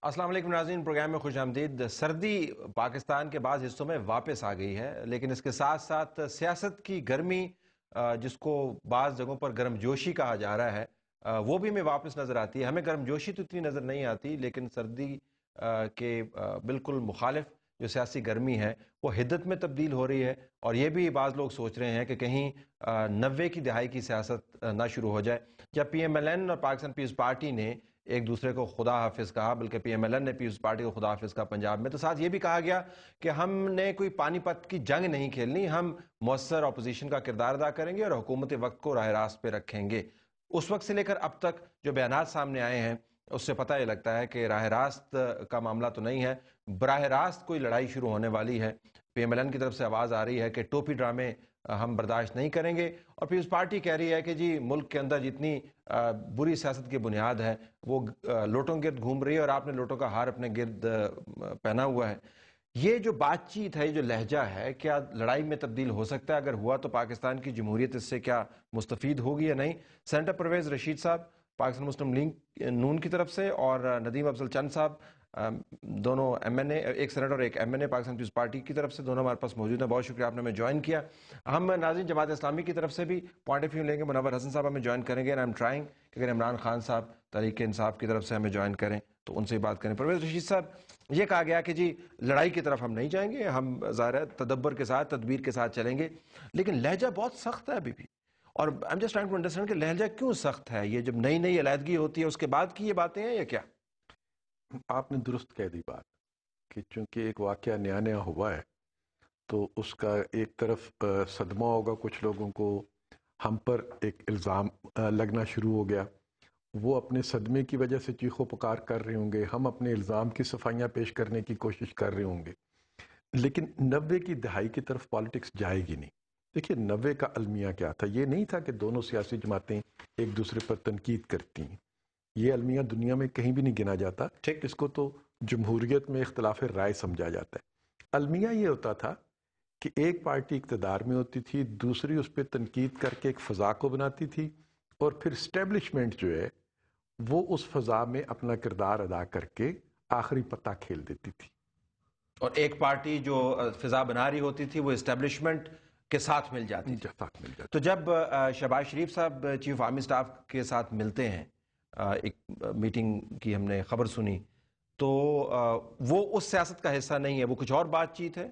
السلام علیکم ناظرین، پروگرام میں خوش آمدید۔ سردی پاکستان کے بعض حصوں میں واپس آ گئی ہے، لیکن اس کے ساتھ ساتھ سیاست کی گرمی، جس کو بعض جگہوں پر گرم جوشی کہا جا رہا ہے، وہ بھی ہمیں واپس نظر آتی ہے۔ ہمیں گرم جوشی تو اتنی نظر نہیں آتی، لیکن سردی کے بالکل مخالف جو سیاسی گرمی ہے وہ حدت میں تبدیل ہو رہی ہے، اور یہ بھی بعض لوگ سوچ رہے ہیں کہ کہیں 90 کی دہائی کی سیاست نہ شروع ہو جائے، جب پی ایم ایل این اور پاکستان پیپلز پارٹی نے ایک دوسرے کو خدا حافظ کہا، بلکہ پی ایم ایل این نے پیپلز پارٹی کو خدا حافظ کہا پنجاب میں، تو ساتھ یہ بھی کہا گیا کہ ہم نے کوئی پانی پت کی جنگ نہیں کھیلنی، ہم مؤثر اپوزیشن کا کردار ادا کریں گے اور حکومت وقت کو راہ راست پہ رکھیں گے۔ اس وقت سے لے کر اب تک جو بیانات سامنے آئے ہیں، اس سے پتہ یہ لگتا ہے کہ راہ راست کا معاملہ تو نہیں ہے، براہ راست کوئی لڑائی شروع ہونے والی ہے۔ پی ایم ایل این کی طرف سے آواز آ رہی ہے کہ ٹوپی ڈرامے ہم برداشت نہیں کریں گے، اور پیپلز پارٹی کہہ رہی ہے کہ جی ملک کے اندر جتنی بری سیاست کی بنیاد ہے وہ لوٹوں گرد گھوم رہی ہے، اور آپ نے لوٹوں کا ہار اپنے گرد پہنا ہوا ہے۔ یہ جو بات چیت ہے، یہ جو لہجہ ہے، کیا لڑائی میں تبدیل ہو سکتا ہے؟ اگر ہوا تو پاکستان کی جمہوریت اس سے کیا مستفید ہوگی یا نہیں؟ سینیٹر پرویز رشید صاحب پاکستان مسلم لیگ نون کی طرف سے، اور ندیم افضل چند صاحب، دونوں ایم این اے، ایک سینیٹر اور ایک ایم این اے پاکستان پیپلز پارٹی کی طرف سے، دونوں ہمارے پاس موجود ہیں۔ بہت شکریہ آپ نے ہمیں جوائن کیا۔ ہم ناظرین جماعت اسلامی کی طرف سے بھی پوائنٹ آف ویو لیں گے، منور حسن صاحب ہمیں جوائن کریں گے، اینڈ آئی ایم ٹرائنگ کہ اگر عمران خان صاحب تحریک انصاف کی طرف سے ہمیں جوائن کریں تو ان سے ہی بات کریں۔ پرویز رشید صاحب، یہ کہا گیا کہ جی لڑائی کی طرف ہم نہیں جائیں گے، ہم ظاہر ہے تدبر کے ساتھ، تدبیر کے ساتھ چلیں گے، لیکن لہجہ بہت سخت ہے ابھی بھی، اور I am just trying to understand کہ لہجہ کیوں سخت ہے؟ یہ جب نئی نئی علیحدگی ہوتی ہے اس کے بعد کی یہ باتیں ہیں یا کیا؟ آپ نے درست کہہ دی بات کہ چونکہ ایک واقعہ نیا نیا ہوا ہے تو اس کا ایک طرف صدمہ ہوگا کچھ لوگوں کو، ہم پر ایک الزام لگنا شروع ہو گیا، وہ اپنے صدمے کی وجہ سے چیخو پکار کر رہے ہوں گے، ہم اپنے الزام کی صفائیاں پیش کرنے کی کوشش کر رہے ہوں گے، لیکن 90 کی دہائی کی طرف پالیٹکس جائے گی نہیں۔ دیکھیے 90 کا المیہ کیا تھا؟ یہ نہیں تھا کہ دونوں سیاسی جماعتیں ایک دوسرے پر تنقید کرتی ہیں، یہ المیہ دنیا میں کہیں بھی نہیں گنا جاتا، ٹھیک۔ اس کو تو جمہوریت میں اختلاف رائے سمجھا جاتا ہے۔ المیہ یہ ہوتا تھا کہ ایک پارٹی اقتدار میں ہوتی تھی، دوسری اس پہ تنقید کر کے ایک فضا کو بناتی تھی، اور پھر اسٹیبلشمنٹ جو ہے وہ اس فضا میں اپنا کردار ادا کر کے آخری پتہ کھیل دیتی تھی۔ اور ایک پارٹی جو فضا بنا رہی ہوتی تھی وہ اسٹیبلشمنٹ کے ساتھ مل جاتی تھی۔ ساتھ مل تو جاتی جب شہباز شریف صاحب چیف آرمی سٹاف کے ساتھ ملتے ہیں، ایک میٹنگ کی ہم نے خبر سنی، تو وہ اس سیاست کا حصہ نہیں ہے، وہ کچھ اور بات چیت ہے۔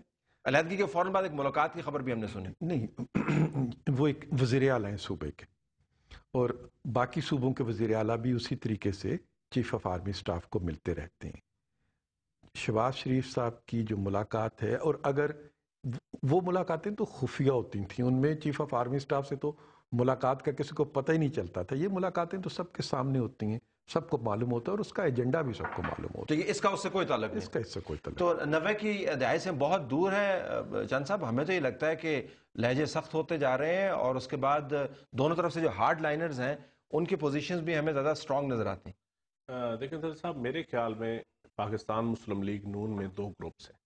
علیحدگی کے فوراً بعد ایک ملاقات کی خبر بھی ہم نے سنی۔ نہیں، وہ ایک وزیر اعلیٰ ہیں صوبے کے، اور باقی صوبوں کے وزیر اعلیٰ بھی اسی طریقے سے چیف آف آرمی سٹاف کو ملتے رہتے ہیں۔ شہباز شریف صاحب کی جو ملاقات ہے، اور اگر وہ ملاقاتیں تو خفیہ ہوتی تھیں، ان میں چیف آف آرمی سٹاف سے تو ملاقات کا کسی کو پتہ ہی نہیں چلتا تھا، یہ ملاقاتیں تو سب کے سامنے ہوتی ہیں، سب کو معلوم ہوتا ہے، اور اس کا ایجنڈا بھی سب کو معلوم تو ہوتا یہ اس کا اس سے کوئی تعلق ہے، نہیں؟ اس کا اس سے کوئی تعلق تو 90 کی دہائی سے بہت دور ہے چند صاحب۔ ہمیں تو یہ لگتا ہے کہ لہجے سخت ہوتے جا رہے ہیں، اور اس کے بعد دونوں طرف سے جو ہارڈ لائنرز ہیں ان کی پوزیشنز بھی ہمیں زیادہ سٹرونگ نظر آتی ہیں۔ دیکھیں سر صاحب، میرے خیال میں پاکستان مسلم لیگ نون میں دو گروپس ہیں،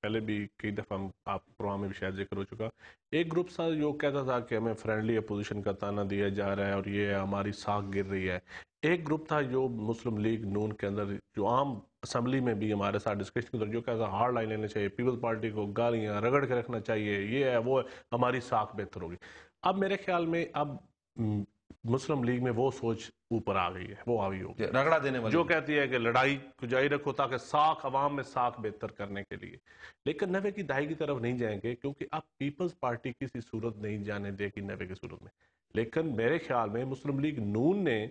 پہلے بھی کئی دفعہ آپ پروگرام میں بھی شاید ذکر ہو چکا۔ ایک گروپ تھا جو کہتا تھا کہ ہمیں فرینڈلی اپوزیشن کا تانا دیا جا رہا ہے اور یہ ہماری ساکھ گر رہی ہے۔ ایک گروپ تھا جو مسلم لیگ نون کے اندر جو عام اسمبلی میں بھی ہمارے ساتھ ڈسکشن کی جو کہتا تھا ہارڈ لائن لینا چاہیے، پیپلز پارٹی کو گالیاں رگڑ کے رکھنا چاہیے، یہ ہے وہ ہے، ہماری ساکھ بہتر ہوگی۔ اب میرے خیال میں اب مسلم لیگ میں وہ سوچ اوپر آ گئی ہے، وہ آگئی ہوگی رگڑا دینے والی جو کہتی ہے کہ لڑائی کو جاری رکھو تاکہ ساکھ عوام میں ساکھ بہتر کرنے کے لیے، لیکن 90 کی دہائی کی طرف نہیں جائیں گے، کیونکہ اب پیپلز پارٹی کسی صورت نہیں جانے دے گی 90 کی صورت میں۔ لیکن میرے خیال میں مسلم لیگ نون نے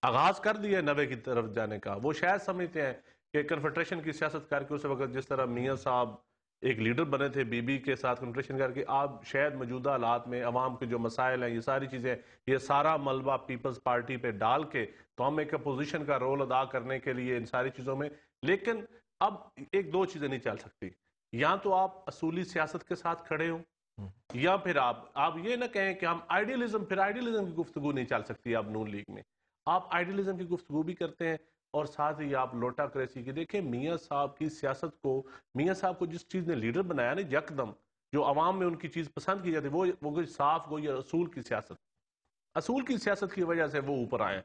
آغاز کر دیا ہے 90 کی طرف جانے کا۔ وہ شاید سمجھتے ہیں کہ کنفیڈریشن کی سیاست کر کے اس وقت جس طرح میاں صاحب ایک لیڈر بنے تھے بی بی کے ساتھ کنفیڈریشن کر کے، آپ شاید موجودہ حالات میں عوام کے جو مسائل ہیں، یہ ساری چیزیں، یہ سارا ملبہ پیپلز پارٹی پہ ڈال کے تو ہم ایک اپوزیشن کا رول ادا کرنے کے لیے ان ساری چیزوں میں، لیکن اب ایک دو چیزیں نہیں چل سکتی، یا تو آپ اصولی سیاست کے ساتھ کھڑے ہوں، یا پھر آپ یہ نہ کہیں کہ ہم آئیڈیلزم، پھر آئیڈیلزم کی گفتگو نہیں چل سکتی اب نون لیگ میں۔ آپ آئیڈیلزم کی گفتگو بھی کرتے ہیں اور ساتھ ہی آپ لوٹا کریسی کی دیکھیں، میاں صاحب کی سیاست کو، میاں صاحب کو جس چیز نے لیڈر بنایا نا یکدم، جو عوام میں ان کی چیز پسند کی جاتی وہ صاف گوئی اصول کی سیاست، اصول کی سیاست کی وجہ سے وہ اوپر آئے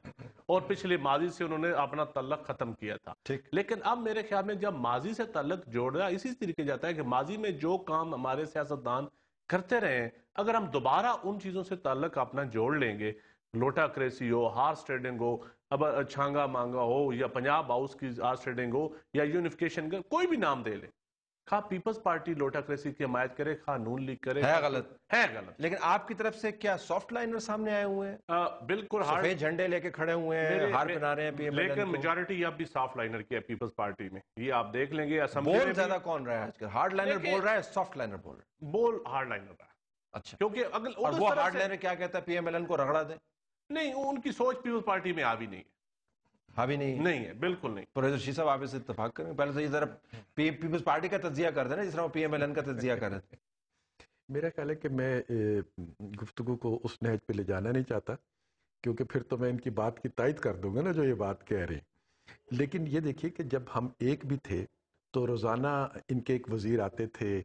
اور پچھلے ماضی سے انہوں نے اپنا تعلق ختم کیا تھا. لیکن اب میرے خیال میں جب ماضی سے تعلق جوڑا اسی طریقے جاتا ہے کہ ماضی میں جو کام ہمارے سیاستدان کرتے رہے ہیں اگر ہم دوبارہ ان چیزوں سے تعلق اپنا جوڑ لیں گے, لوٹا کریسی ہو, ہارس ٹریڈنگ ہو, اب چھانگا مانگا ہو, یا پنجاب ہاؤس کی ہارس ٹریڈنگ ہو, یا یونیفیکیشن کا کوئی بھی نام دے لیں, خواہ پیپلز پارٹی لوٹا کریسی کی حمایت کرے, خواہ نون لیگ کرے, ہے غلط ہے غلط. لیکن آپ کی طرف سے کیا سافٹ لائنر سامنے آئے ہوئے ہیں؟ بالکل سفید جھنڈے لے کے کھڑے ہوئے ہیں, ہار پہنا رہے ہیں پی ایم ایل این لیکن کو. میجارٹی اب بھی سافٹ لائنر کی ہے پیپلز پارٹی میں, یہ آپ دیکھ لیں گے. اسمبلی بول میں زیادہ کون رہا ہے آج کل؟ ہارڈ لائنر بول رہا ہے, سافٹ لائنر بول رہا ہے؟ بول ہارڈ لائنر رہا ہے. اچھا, کیونکہ اگر اور وہ ہارڈ لائنر کیا کہتا ہے؟ پی ایم ایل این کو رگڑا دیں. نہیں, ان کی سوچ پیپلز پارٹی میں آ بھی نہیں ہے. ہاں بھی نہیں نہیں ہے, بالکل نہیں. پروفیسر شیخ صاحب آپ اس سے اتفاق کریں, پہلے تو یہ ذرا پیپلز پارٹی کا تجزیہ کر دیں نا, جس طرح وہ پی ایم ایل این کا تجزیہ کر رہے تھے. میرا خیال ہے کہ میں گفتگو کو اس نہج پہ لے جانا نہیں چاہتا, کیونکہ پھر تو میں ان کی بات کی تائید کر دوں گا نا جو یہ بات کہہ رہے ہیں. لیکن یہ دیکھیے کہ جب ہم ایک بھی تھے تو روزانہ ان کے ایک وزیر آتے تھے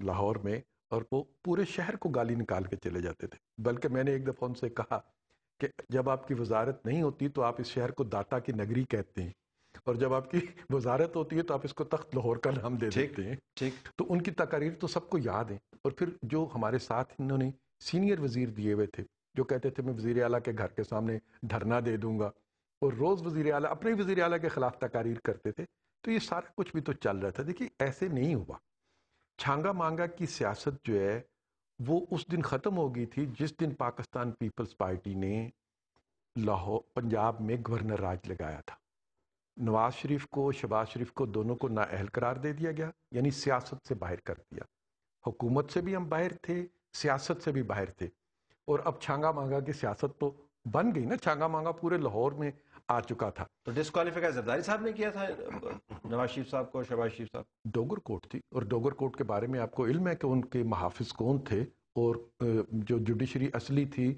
لاہور میں, اور وہ پورے شہر کو گالی نکال کے چلے جاتے تھے. بلکہ میں نے ایک دفعہ ان سے کہا کہ جب آپ کی وزارت نہیں ہوتی تو آپ اس شہر کو داتا کی نگری کہتے ہیں, اور جب آپ کی وزارت ہوتی ہے تو آپ اس کو تخت لاہور کا نام دے دیتے ہیں. ٹھیک, تو ان کی تقاریر تو سب کو یاد ہیں. اور پھر جو ہمارے ساتھ انہوں نے سینئر وزیر دیے ہوئے تھے جو کہتے تھے میں وزیر اعلیٰ کے گھر کے سامنے دھرنا دے دوں گا, اور روز وزیر اعلیٰ اپنے وزیر اعلیٰ کے خلاف تقاریر کرتے تھے. تو یہ سارا کچھ بھی تو چل رہا تھا. دیکھیے ایسے نہیں ہوا. چھانگا مانگا کی سیاست جو ہے وہ اس دن ختم ہو گئی تھی جس دن پاکستان پیپلز پارٹی نے لاہور پنجاب میں گورنر راج لگایا تھا. نواز شریف کو, شہباز شریف کو, دونوں کو نااہل قرار دے دیا گیا, یعنی سیاست سے باہر کر دیا. حکومت سے بھی ہم باہر تھے, سیاست سے بھی باہر تھے. اور اب چھانگا مانگا کی سیاست تو بن گئی نا. چھانگا مانگا پورے لاہور میں آ چکا تھا. تو ڈسکوالیفائی زرداری صاحب نے کیا تھا نواز شریف صاحب کو, شہباز شریف صاحب. ڈوگر کوٹ تھی, اور ڈوگر کوٹ کے بارے میں آپ کو علم ہے کہ ان کے محافظ کون تھے, اور جو جوڈیشری اصلی تھی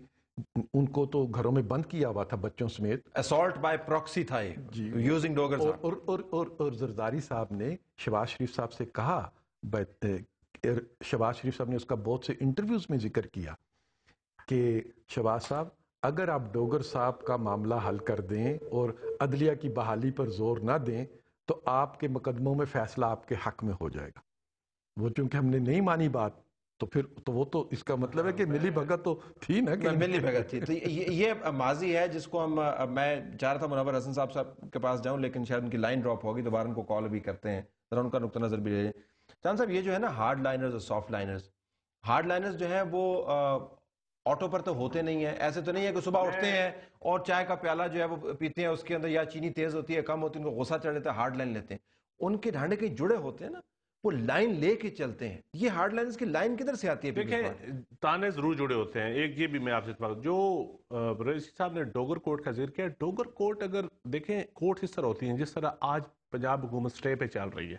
ان کو تو گھروں میں بند کیا ہوا تھا بچوں سمیت. اسالٹ بائی پراکسی تھا یہ, یوزنگ ڈوگر صاحب. اور زرداری صاحب نے شہباز شریف صاحب سے کہا, شہباز شریف صاحب نے اس کا بہت سے انٹرویوز میں ذکر کیا کہ شہباز صاحب اگر آپ ڈوگر صاحب کا معاملہ حل کر دیں اور عدلیہ کی بحالی پر زور نہ دیں تو آپ کے مقدموں میں فیصلہ آپ کے حق میں ہو جائے گا. وہ چونکہ ہم نے نہیں مانی بات تو پھر تو وہ تو اس کا مطلب ہے کہ ملی بھگت تو تھی نا, کہ ملی بھگت تھی. تو یہ ماضی ہے جس کو ہم, میں چاہ رہا تھا منور حسن صاحب کے پاس جاؤں لیکن شاید ان کی لائن ڈراپ ہوگی, دوبارہ ان کو کال بھی کرتے ہیں, ذرا ان کا نقطہ نظر بھی لے لیں. چاند صاحب یہ جو ہے نا ہارڈ لائنرز اور سافٹ لائنرز, ہارڈ لائنرز جو ہیں وہ آٹو پر تو ہوتے نہیں ہیں. ایسے تو نہیں ہے کہ صبح اٹھتے ہیں اور چائے کا پیالہ جو ہے وہ پیتے ہیں, اس کے اندر یا چینی تیز ہوتی ہے کم ہوتی ہے, ان کو غصہ چڑھ لیتا ہے, ہارڈ لائن لیتے ہیں. ان کے ڈھانڈے کے جڑے ہوتے ہیں نا, وہ لائن لے کے چلتے ہیں. یہ ہارڈ لائنز کی لائن کدھر سے آتی ہے؟ دیکھیں تانے ضرور جڑے ہوتے ہیں. ایک یہ بھی میں آپ سے بات, جو رئیس صاحب نے ڈوگر کوٹ کا ذکر کیا, ڈوگر کوٹ اگر دیکھیں کوٹ اس طرح ہوتی ہیں جس طرح آج پنجاب حکومت سٹے پہ چل رہی ہے.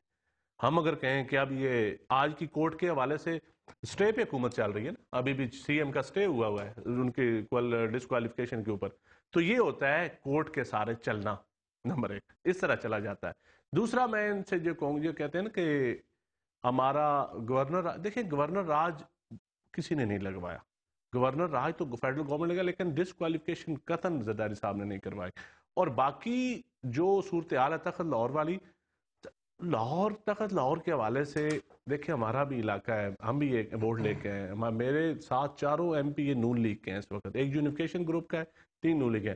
ہم اگر کہیں کہ اب یہ آج کی کورٹ کے حوالے سے سٹے پہ حکومت چل رہی ہے نا, ابھی بھی سی ایم کا سٹے ہوا ہے ان کے ڈسکوالیفیکیشن کے اوپر, تو یہ ہوتا ہے کورٹ کے سارے چلنا. نمبر ایک اس طرح چلا جاتا ہے. دوسرا میں ان سے جو کہوں, جو کہتے ہیں نا کہ ہمارا گورنر, دیکھیں گورنر راج کسی نے نہیں لگوایا. گورنر راج تو فیڈرل گورنمنٹ لگا, لیکن ڈسکوالیفیکیشن قطعاً زرداری صاحب نے نہیں کروائی. اور باقی جو صورتحال ہے تخت لاہور والی, لاہور تخت لاہور کے حوالے سے دیکھیں ہمارا بھی علاقہ ہے, ہم بھی ایک ووٹ لے کے ہیں. میرے ساتھ چاروں ایم پی یہ نون لیگ کے ہیں اس وقت, ایک یونیفیکیشن گروپ کا ہے, 3 نون لیگ ہیں.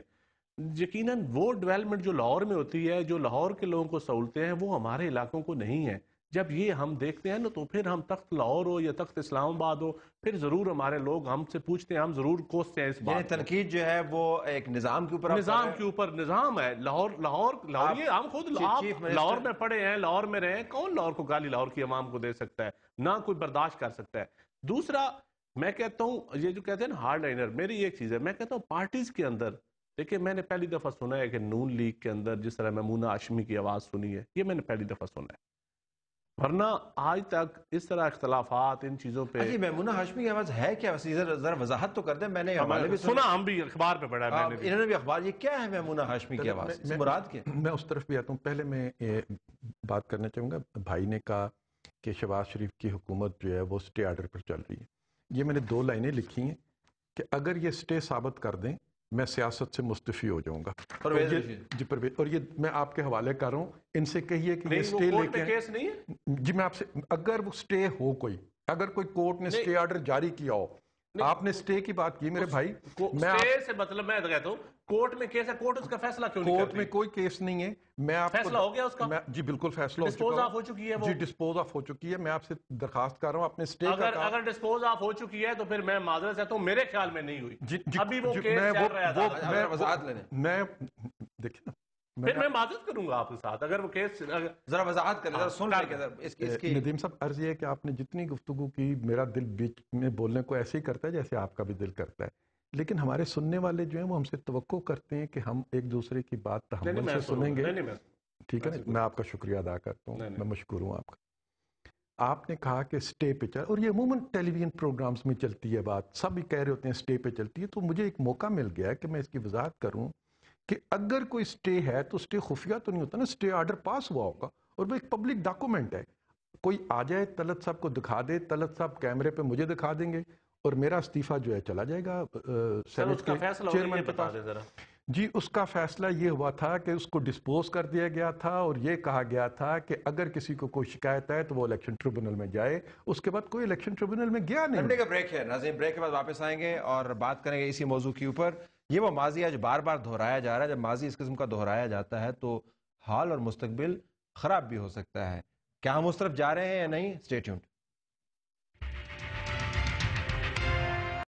یقیناً وہ ڈیولپمنٹ جو لاہور میں ہوتی ہے, جو لاہور کے لوگوں کو سہولتیں ہیں, وہ ہمارے علاقوں کو نہیں ہیں. جب یہ ہم دیکھتے ہیں نا تو پھر ہم تخت لاہور ہو یا تخت اسلام آباد ہو, پھر ضرور ہمارے لوگ ہم سے پوچھتے ہیں, ہم ضرور کوستے ہیں اس بات. یعنی تنقید جو ہے وہ ایک نظام کے اوپر, نظام کے اوپر نظام ہے. لاہور یہ ہم خود لاہور میں پڑے ہیں, لاہور میں رہے ہیں, کون لاہور کو گالی لاہور کی عوام کو دے سکتا ہے, نہ کوئی برداشت کر سکتا ہے. دوسرا میں کہتا ہوں یہ جو کہتے ہیں نا ہارڈ لائنر, میری ایک چیز ہے, میں کہتا ہوں پارٹیز کے اندر دیکھیں, میں نے پہلی دفعہ سنا ہے کہ نون لیگ کے اندر جس طرح میمونہ ہاشمی کی آواز سنی ہے, یہ میں نے پہلی دفعہ سنا ہے. ورنہ آج تک اس طرح اختلافات ان چیزوں پہ. میمونہ ہاشمی کی آواز ہے کیا؟ ذرا وضاحت تو کر دیں. میں نے سنا, ہم بھی اخبار پہ پڑھا ہے, انہوں نے بھی اخبار. یہ کیا ہے میمونہ ہاشمی کی آواز, مراد کیا؟ میں اس طرف بھی آتا ہوں. پہلے میں بات کرنا چاہوں گا, بھائی نے کہا کہ شہباز شریف کی حکومت جو ہے وہ سٹے آرڈر پر چل رہی ہے. یہ میں نے 2 لائنیں لکھی ہیں کہ اگر یہ اسٹے ثابت کر دیں میں سیاست سے مستعفی ہو جاؤں گا. پرویز رشید جی پرویز, اور یہ میں آپ کے حوالے کر رہا ہوں, ان سے کہیے کہ یہ اسٹے لے کے کیس نہیں ہے. جی میں آپ سے, اگر وہ اسٹے ہو کوئی, اگر کوئی کورٹ نے اسٹے آرڈر جاری کیا ہو, آپ نے اسٹے کی بات کی میرے بھائی, اسٹے سے مطلب میں کہتا ہوں کورٹ میں کیس ہے, کورٹ اس کا فیصلہ کیوں نہیں کرتی؟ کورٹ میں کوئی کیس نہیں ہے. میں آپ فیصلہ ہو گیا اس کا؟ جی بالکل فیصلہ ڈسپوز آف ہو چکی ہے وہ, جی ڈسپوز آف ہو چکی ہے. میں آپ سے درخواست کر رہا ہوں اپنے اسٹے کا, اگر ڈسپوز آف ہو چکی ہے تو پھر میں معذرت سے تو میرے خیال میں نہیں ہوئی, ابھی وہ کیس چل رہا تھا. میں وضاحت لینے, میں دیکھیں نا, پھر میں معذرت کروں گا آپ کے ساتھ اگر وہ کیس ذرا وضاحت کریں, ذرا سن لیں کہ ندیم صاحب عرض یہ ہے کہ آپ نے جتنی گفتگو کی میرا دل بیچ میں بولنے کو ایسے ہی کرتا ہے جیسے آپ کا بھی دل کرتا ہے, لیکن ہمارے سننے والے جو ہیں وہ ہم سے توقع کرتے ہیں کہ ہم ایک دوسرے کی بات تحمل سے سنیں گے. ٹھیک ہے نا, میں آپ کا شکریہ ادا کرتا ہوں, میں مشکور ہوں آپ کا. آپ نے کہا کہ اسٹے پہ چل, اور یہ عموماً ٹیلی ویژن پروگرامز میں چلتی ہے بات, سب ہی کہہ رہے ہوتے ہیں اسٹے پہ چلتی ہے, تو مجھے ایک موقع مل گیا ہے کہ میں اس کی وضاحت کروں کہ اگر کوئی اسٹے ہے تو اسٹے خفیہ تو نہیں ہوتا نا, اسٹے آرڈر پاس ہوا ہوگا اور وہ ایک پبلک ڈاکومنٹ ہے. کوئی آ جائے طلعت صاحب کو دکھا دے, طلعت صاحب کیمرے پہ مجھے دکھا دیں گے اور میرا استعفیٰ جو ہے چلا جائے گا سینٹ کے چیئرمین کے پاس. جی اس کا فیصلہ یہ ہوا تھا کہ اس کو ڈسپوز کر دیا گیا تھا اور یہ کہا گیا تھا کہ اگر کسی کو کوئی شکایت ہے تو وہ الیکشن ٹریبونل میں جائے. اس کے بعد کوئی الیکشن ٹریبونل میں گیا نہیں. گھنٹے کا بریک ہے ناظرین, بریک کے بعد واپس آئیں گے اور بات کریں گے اسی موضوع کے اوپر. یہ وہ ماضی ہے جو بار بار دہرایا جا رہا ہے. جب ماضی اس قسم کا دہرایا جاتا ہے تو حال اور مستقبل خراب بھی ہو سکتا ہے. کیا ہم اس طرف جا رہے ہیں یا نہیں؟ Stay tuned.